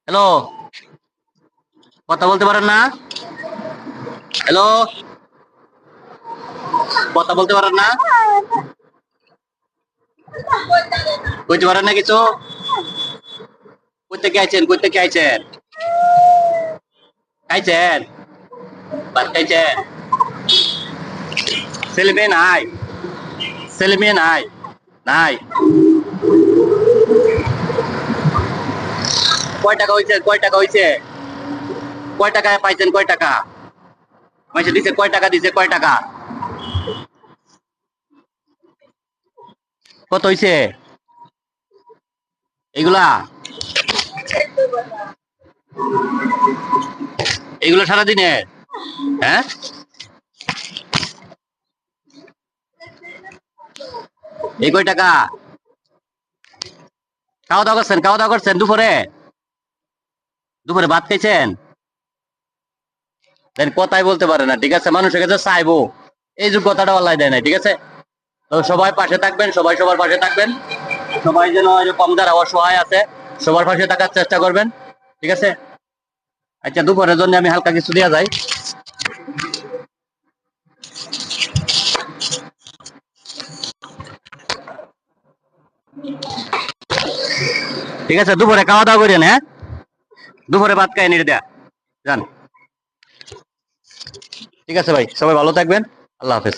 Hello, কথা বলতে পারেন না? হ্যালো, কথা বলতে পারেন না? কইতে পারেন না কিছু? কই থেকে আইছেন? কই থেকে আইছেন? খাইছেন? ভাত খাইছেন? ছেলে মেয়ে নাই? ছেলে মেয়ে নাই? নাই? কয় টাকা হইছে? কয় টাকা হইছে? কয় টাকা পাইছেন? কয় টাকা? মাইসে দিছে কয় টাকা দিছে? কয় টাকা? কত হইছে? এইগুলা এইগুলা সারাদিনে? হ্যাঁ, এই কয় টাকা? খাওয়া দাওয়া করছেন? খাওয়া দাওয়া করছেন দুপুরে? দুপুরে ভাত খাইছেন? দেন কথাই বলতে পারে না, ঠিক আছে? মানুষের কাছে চাইবো এই যোগ্যতাটা আল্লাহ দেয় নাই, ঠিক আছে? তো সবাই পাশে থাকবেন, সবাই সবার পাশে থাকবেন। সবাই যেন কম যারা অসহায় আছে সবার পাশে থাকার চেষ্টা করবেন, ঠিক আছে? আচ্ছা, দুপুরের জন্য আমি হালকা কিছু দেওয়া যায়। ঠিক আছে, দুপুরে খাওয়া দাওয়া করেন, হ্যাঁ? দুপুরে ভাত খাই নিয়ে দেয়া যান। ঠিক আছে ভাই, সবাই ভালো থাকবেন। আল্লাহ হাফেজ।